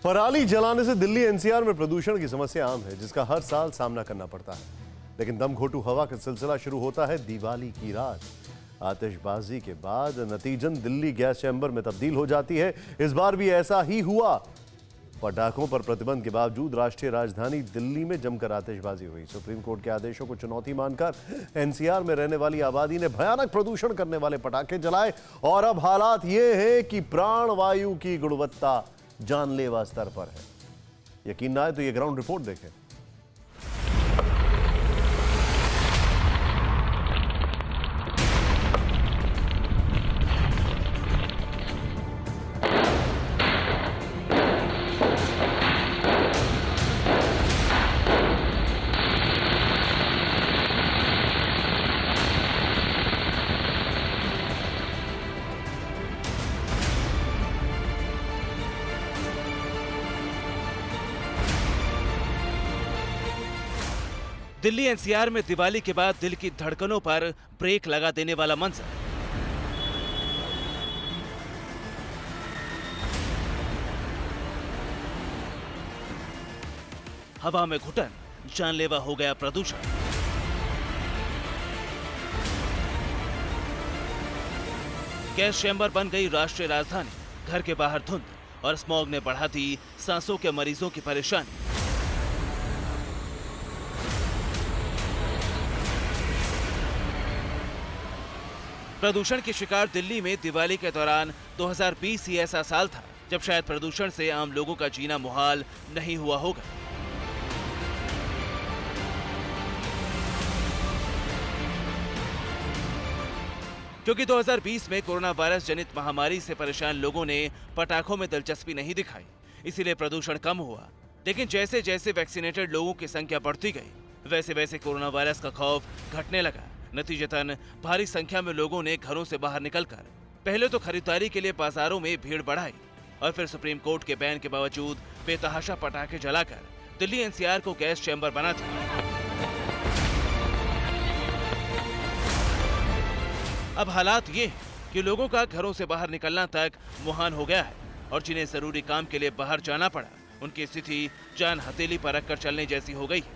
पराली जलाने से दिल्ली एनसीआर में प्रदूषण की समस्या आम है, जिसका हर साल सामना करना पड़ता है। लेकिन दमघोंटू हवा का सिलसिला शुरू होता है दिवाली की रात। आतिशबाजी के बाद नतीजन दिल्ली गैस चैम्बर में तब्दील हो जाती है। इस बार भी ऐसा ही हुआ। पटाखों पर प्रतिबंध के बावजूद राष्ट्रीय राजधानी दिल्ली में जमकर आतिशबाजी हुई। सुप्रीम कोर्ट के आदेशों को चुनौती मानकर एनसीआर में रहने वाली आबादी ने भयानक प्रदूषण करने वाले पटाखे जलाए और अब हालात ये हैं कि प्राण वायु की गुणवत्ता जानलेवा स्तर पर है। यकीन ना आए तो ये ग्राउंड रिपोर्ट देखें। दिल्ली एनसीआर में दिवाली के बाद दिल की धड़कनों पर ब्रेक लगा देने वाला मंजर। हवा में घुटन, जानलेवा हो गया प्रदूषण। गैस चैम्बर बन गई राष्ट्रीय राजधानी। घर के बाहर धुंध और स्मॉग ने बढ़ा दी सांसों के मरीजों की परेशानी। प्रदूषण की शिकार दिल्ली में दिवाली के दौरान 2020 ही ऐसा साल था जब शायद प्रदूषण से आम लोगों का जीना मुहाल नहीं हुआ होगा। क्योंकि 2020 में कोरोना वायरस जनित महामारी से परेशान लोगों ने पटाखों में दिलचस्पी नहीं दिखाई, इसीलिए प्रदूषण कम हुआ। लेकिन जैसे जैसे वैक्सीनेटेड लोगों की संख्या बढ़ती गई, वैसे वैसे कोरोना वायरस का खौफ घटने लगा। नतीजतन भारी संख्या में लोगों ने घरों से बाहर निकलकर पहले तो खरीदारी के लिए बाजारों में भीड़ बढ़ाई और फिर सुप्रीम कोर्ट के बैन के बावजूद बेतहाशा पटाखे जलाकर दिल्ली एनसीआर को गैस चैम्बर बना दिया। अब हालात ये हैं कि लोगों का घरों से बाहर निकलना तक मुहाल हो गया है और जिन्हें जरूरी काम के लिए बाहर जाना पड़ा, उनकी स्थिति जान हथेली पर रखकर चलने जैसी हो गई है।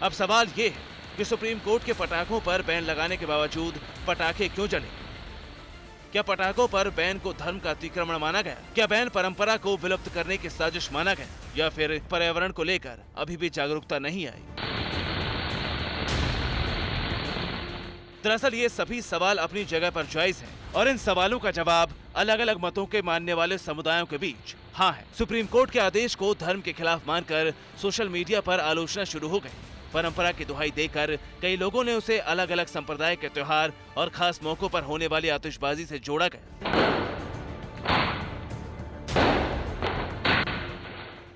अब सवाल ये है कि सुप्रीम कोर्ट के पटाखों पर बैन लगाने के बावजूद पटाखे क्यों जले? क्या पटाखों पर बैन को धर्म का अतिक्रमण माना गया? क्या बैन परंपरा को विलुप्त करने की साजिश माना गया? या फिर पर्यावरण को लेकर अभी भी जागरूकता नहीं आई? दरअसल ये सभी सवाल अपनी जगह पर जायज हैं और इन सवालों का जवाब अलग अलग मतों के मानने वाले समुदायों के बीच हाँ है। सुप्रीम कोर्ट के आदेश को धर्म के खिलाफ मानकर सोशल मीडिया पर आलोचना शुरू हो गई। परंपरा की दुहाई देकर कई लोगों ने उसे अलग अलग संप्रदाय के त्योहार और खास मौकों पर होने वाली आतिशबाजी से जोड़ा गया।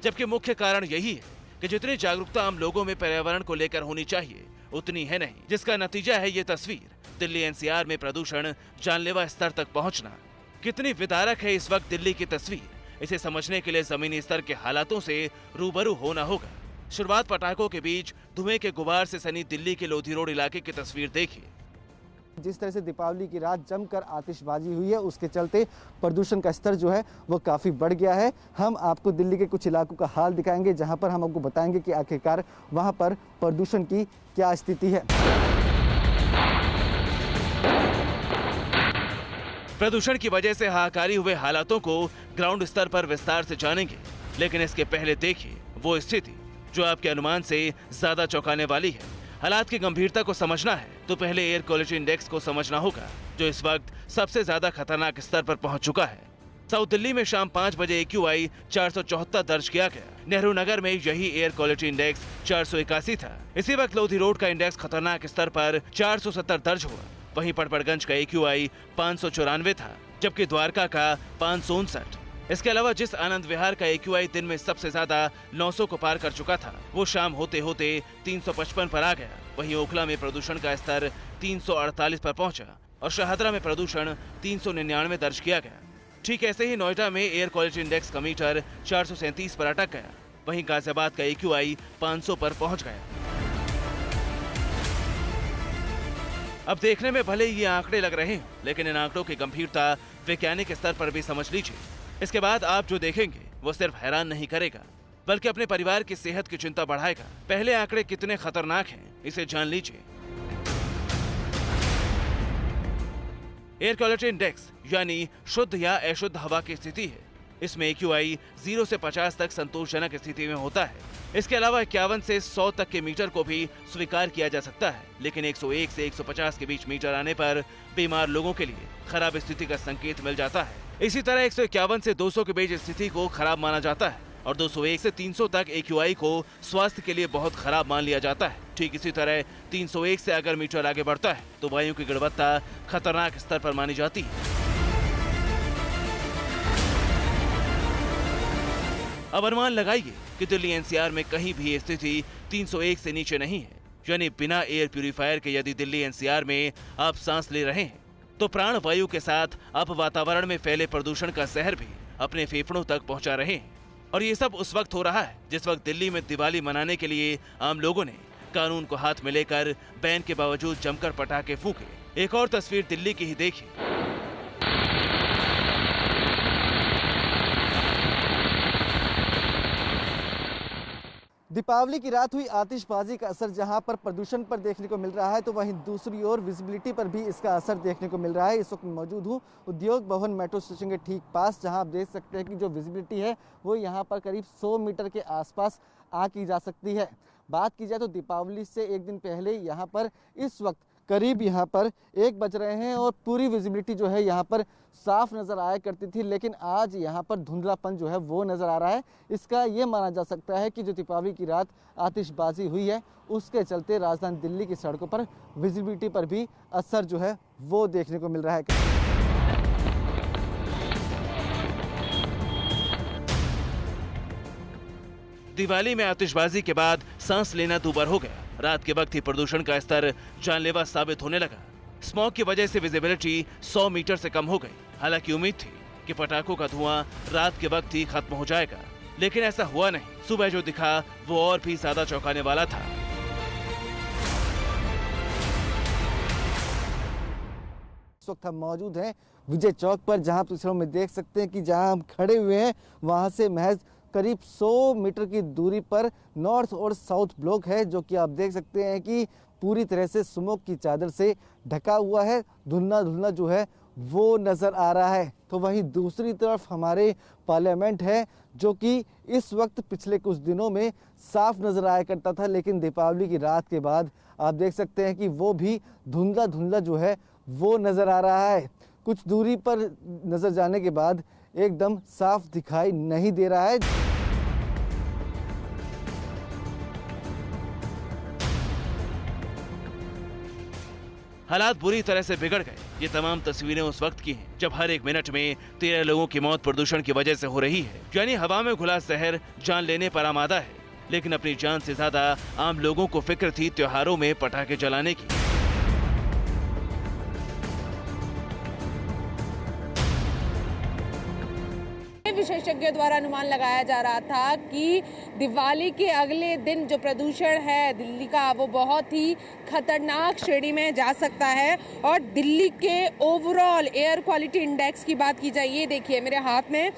जबकि मुख्य कारण यही है कि जितनी जागरूकता आम लोगों में पर्यावरण को लेकर होनी चाहिए, उतनी है नहीं, जिसका नतीजा है ये तस्वीर। दिल्ली एनसीआर में प्रदूषण जानलेवा स्तर तक पहुंचना। कितनी विदारक है इस वक्त दिल्ली की तस्वीर, इसे समझने के लिए जमीनी स्तर के हालातों से रूबरू होना होगा। शुरुआत पटाखों के बीच धुएं के गुबार से सनी दिल्ली के लोधी रोड इलाके की तस्वीर देखिए। जिस तरह से दीपावली की रात जमकर आतिशबाजी हुई है, उसके चलते प्रदूषण का स्तर जो है वो काफ़ी बढ़ गया है। हम आपको दिल्ली के कुछ इलाकों का हाल दिखाएंगे, जहां पर हम आपको बताएंगे कि आखिरकार वहां पर प्रदूषण की क्या स्थिति है। प्रदूषण की वजह से हाहाकारी हुए हालातों को ग्राउंड स्तर पर विस्तार से जानेंगे, लेकिन इसके पहले देखिए वो स्थिति जो आपके अनुमान से ज्यादा चौंकाने वाली है। हालात की गंभीरता को समझना है तो पहले एयर क्वालिटी इंडेक्स को समझना होगा, जो इस वक्त सबसे ज्यादा खतरनाक स्तर पर पहुंच चुका है। साउथ दिल्ली में शाम 5 बजे AQI 474 दर्ज किया गया। नेहरू नगर में यही एयर क्वालिटी इंडेक्स 481 था। इसी वक्त लोधी रोड का इंडेक्स खतरनाक स्तर पर 470 दर्ज हुआ। वहीं पड़पड़गंज का AQI 594 था, जबकि द्वारका का 559। इसके अलावा जिस आनंद विहार का AQI दिन में सबसे ज्यादा 900 को पार कर चुका था, वो शाम होते होते 355 पर आ गया। वहीं ओखला में प्रदूषण का स्तर 348 पर पहुंचा और शाहदरा में प्रदूषण 399 दर्ज किया गया। ठीक ऐसे ही नोएडा में एयर क्वालिटी इंडेक्स का मीटर 437 पर अटक गया। वहीं गाजियाबाद का AQI 500 पर पहुंच गया। अब देखने में भले ये आंकड़े लग रहे हैं, लेकिन इन आंकड़ों की गंभीरता वैज्ञानिक स्तर पर भी समझ लीजिए। इसके बाद आप जो देखेंगे वो सिर्फ हैरान नहीं करेगा बल्कि अपने परिवार की सेहत की चिंता बढ़ाएगा। पहले आंकड़े कितने खतरनाक हैं, इसे जान लीजिए। एयर क्वालिटी इंडेक्स यानी शुद्ध या अशुद्ध हवा की स्थिति है। इसमें AQI 0 से 50 तक संतोषजनक स्थिति में होता है। इसके अलावा 51 से 100 तक के मीटर को भी स्वीकार किया जा सकता है, लेकिन 101 से 150 के बीच मीटर आने पर बीमार लोगों के लिए खराब स्थिति का संकेत मिल जाता है। इसी तरह 151 से 200 के बीच स्थिति को खराब माना जाता है और 201 से 300 तक AQI को स्वास्थ्य के लिए बहुत खराब मान लिया जाता है। ठीक इसी तरह 301 से अगर मीटर आगे बढ़ता है तो वायु की गुणवत्ता खतरनाक स्तर पर मानी जाती है। अब अनुमान लगाइए कि दिल्ली NCR में कहीं भी स्थिति 301 से नीचे नहीं है, यानी बिना एयर प्यूरिफायर के यदि दिल्ली NCR में आप सांस ले रहे हैं तो प्राण वायु के साथ आप वातावरण में फैले प्रदूषण का जहर भी अपने फेफड़ों तक पहुंचा रहे हैं। और ये सब उस वक्त हो रहा है जिस वक्त दिल्ली में दिवाली मनाने के लिए आम लोगों ने कानून को हाथ में लेकर बैन के बावजूद जमकर पटाखे फूके। एक और तस्वीर दिल्ली की ही देखिए। दीपावली की रात हुई आतिशबाजी का असर जहां पर प्रदूषण पर देखने को मिल रहा है, तो वहीं दूसरी ओर विजिबिलिटी पर भी इसका असर देखने को मिल रहा है। इस वक्त मौजूद हूं उद्योग भवन मेट्रो स्टेशन के ठीक पास, जहां आप देख सकते हैं कि जो विजिबिलिटी है वो यहां पर करीब 100 मीटर के आसपास की जा सकती है। बात की जाए तो दीपावली से एक दिन पहले यहाँ पर इस वक्त करीब यहाँ पर 1 बज रहे हैं और पूरी विजिबिलिटी जो है यहाँ पर साफ नज़र आया करती थी, लेकिन आज यहाँ पर धुंधलापन जो है वो नज़र आ रहा है। इसका ये माना जा सकता है कि जो दीपावली की रात आतिशबाजी हुई है उसके चलते राजधानी दिल्ली की सड़कों पर विजिबिलिटी पर भी असर जो है वो देखने को मिल रहा है। दिवाली में आतिशबाजी के बाद सांस लेना दूभर हो गया। रात के वक्त ही प्रदूषण का स्तर जानलेवा साबित होने लगा। स्मॉग की वजह से विजिबिलिटी 100 मीटर से कम हो गई। हालांकि उम्मीद थी कि पटाखों का धुआं रात के वक्त ही खत्म हो जाएगा, लेकिन ऐसा हुआ नहीं। सुबह जो दिखा वो और भी ज्यादा चौंकाने वाला था। इस वक्त हम मौजूद हैं विजय चौक पर, जहां तस्वीरों में देख सकते हैं कि जहां हम खड़े हुए हैं वहां से महज करीब 100 मीटर की दूरी पर नॉर्थ और साउथ ब्लॉक है, जो कि आप देख सकते हैं कि पूरी तरह से स्मोक की चादर से ढका हुआ है। धुंधला धुंधला जो है वो नज़र आ रहा है। तो वहीं दूसरी तरफ हमारे पार्लियामेंट है, जो कि इस वक्त पिछले कुछ दिनों में साफ नज़र आया करता था, लेकिन दीपावली की रात के बाद आप देख सकते हैं कि वो भी धुंधला धुंधला जो है वो नज़र आ रहा है। कुछ दूरी पर नज़र जाने के बाद एकदम साफ दिखाई नहीं दे रहा है। हालात बुरी तरह से बिगड़ गए। ये तमाम तस्वीरें उस वक्त की हैं जब हर 1 मिनट में 13 लोगों की मौत प्रदूषण की वजह से हो रही है, यानी हवा में घुला जहर जान लेने पर आमादा है। लेकिन अपनी जान से ज्यादा आम लोगों को फिक्र थी त्योहारों में पटाखे जलाने की। विशेषज्ञों द्वारा अनुमान लगाया जा रहा था कि दिवाली के अगले दिन जो प्रदूषण है दिल्ली का वो बहुत ही खतरनाक श्रेणी में जा सकता है। और दिल्ली के ओवरऑल एयर क्वालिटी इंडेक्स की बात की जाए, ये देखिए मेरे हाथ में,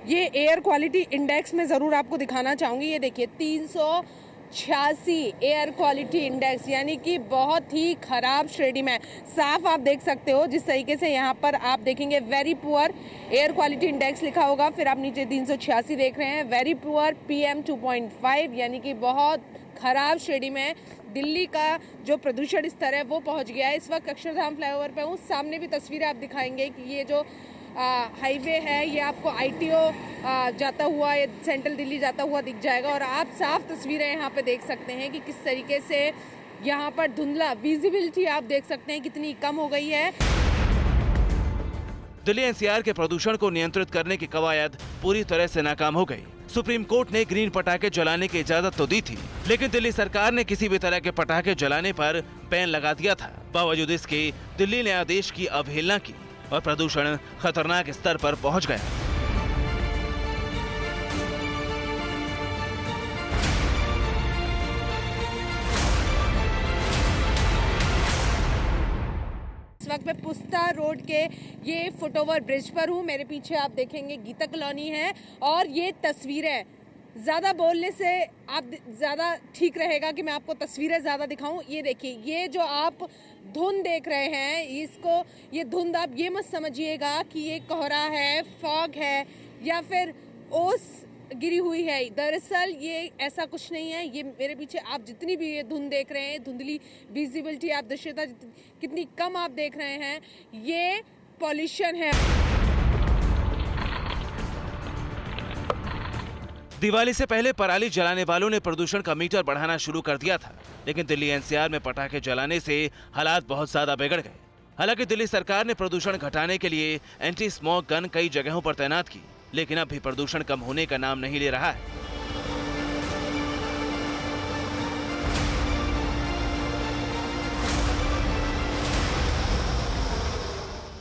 ये एयर क्वालिटी इंडेक्स में ज़रूर आपको दिखाना चाहूँगी। ये देखिए 386 एयर क्वालिटी इंडेक्स, यानी कि बहुत ही खराब श्रेणी में। साफ आप देख सकते हो जिस तरीके से यहाँ पर आप देखेंगे very poor air quality index लिखा होगा, फिर आप नीचे 386 देख रहे हैं, वेरी पुअर PM 2.5, यानी कि बहुत खराब श्रेणी में दिल्ली का जो प्रदूषण स्तर है वो पहुँच गया है। इस वक्त अक्षरधाम फ्लाईओवर पे हूँ, सामने भी तस्वीरें आप दिखाएंगे कि ये जो हाईवे है ये आपको ITO जाता हुआ, ये सेंट्रल दिल्ली जाता हुआ दिख जाएगा। और आप साफ तस्वीरें यहाँ पे देख सकते हैं कि किस तरीके से यहाँ पर धुंधला विजिबिलिटी आप देख सकते हैं कितनी कम हो गई है। दिल्ली NCR के प्रदूषण को नियंत्रित करने की कवायद पूरी तरह से नाकाम हो गई। सुप्रीम कोर्ट ने ग्रीन पटाखे जलाने की इजाजत तो दी थी, लेकिन दिल्ली सरकार ने किसी भी तरह के पटाखे जलाने पर बैन लगा दिया था। बावजूद इसके दिल्ली ने आदेश की अवहेलना की और प्रदूषण खतरनाक स्तर पर पहुंच गया। वक्त मैं पुस्ता रोड के ये फुटओवर ब्रिज पर हूँ। मेरे पीछे आप देखेंगे गीता कॉलोनी है और ये तस्वीरें ज़्यादा बोलने से आप ज़्यादा ठीक रहेगा कि मैं आपको तस्वीरें ज़्यादा दिखाऊं। ये देखिए, ये जो आप धुंध देख रहे हैं, ये धुंध आप ये मत समझिएगा कि ये कोहरा है, फॉग है या फिर ओस गिरी हुई है। दरअसल ये ऐसा कुछ नहीं है। ये मेरे पीछे आप जितनी भी ये धुंध देख रहे हैं, धुंधली विजिबिलिटी, आप दृश्यता कितनी कम आप देख रहे हैं, ये पॉल्यूशन है। दिवाली से पहले पराली जलाने वालों ने प्रदूषण का मीटर बढ़ाना शुरू कर दिया था, लेकिन दिल्ली एनसीआर में पटाखे जलाने से हालात बहुत ज्यादा बिगड़ गए। हालांकि दिल्ली सरकार ने प्रदूषण घटाने के लिए एंटी स्मोक गन कई जगहों पर तैनात की, लेकिन अब भी प्रदूषण कम होने का नाम नहीं ले रहा है।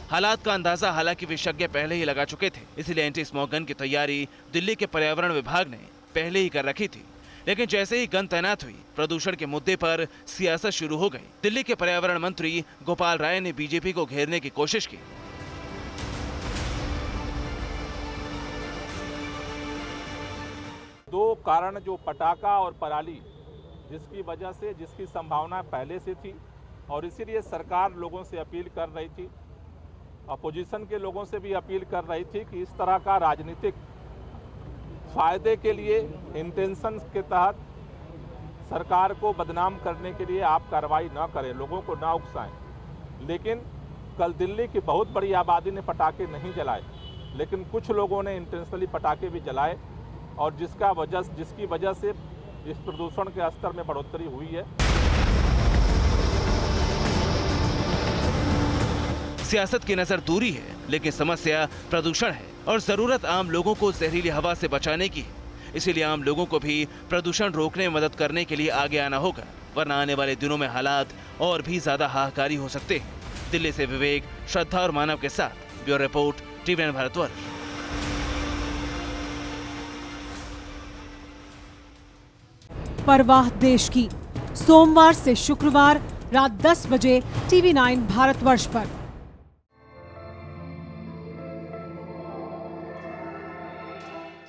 हालात का अंदाजा हालांकि विशेषज्ञ पहले ही लगा चुके थे, इसलिए एंटी स्मोक गन की तैयारी दिल्ली के पर्यावरण विभाग ने पहले ही कर रखी थी। लेकिन जैसे ही गन तैनात हुई, प्रदूषण के मुद्दे पर सियासत शुरू हो गई। दिल्ली के पर्यावरण मंत्री गोपाल राय ने बीजेपी को घेरने की कोशिश की। दो कारण, जो पटाखा और पराली, जिसकी संभावना पहले से थी और इसीलिए सरकार लोगों से अपील कर रही थी, अपोजिशन के लोगों से भी अपील कर रही थी कि इस तरह का राजनीतिक फायदे के लिए, इंटेंशन के तहत सरकार को बदनाम करने के लिए आप कार्रवाई न करें, लोगों को ना उकसाएं। लेकिन कल दिल्ली की बहुत बड़ी आबादी ने पटाखे नहीं जलाए, लेकिन कुछ लोगों ने इंटेंशनली पटाखे भी जलाए और जिसकी वजह से इस प्रदूषण के स्तर में बढ़ोतरी हुई है। सियासत की नजर दूरी है, लेकिन समस्या प्रदूषण है और जरूरत आम लोगों को जहरीली हवा से बचाने की है। इसीलिए आम लोगों को भी प्रदूषण रोकने में मदद करने के लिए आगे आना होगा, वरना आने वाले दिनों में हालात और भी ज्यादा हाहाकारी हो सकते हैं। दिल्ली से विवेक, श्रद्धा और मानव के साथ ब्यूरो रिपोर्ट, TVN भारतवर्ष। परवाह देश की, सोमवार से शुक्रवार रात 10 बजे TV9 भारतवर्ष पर।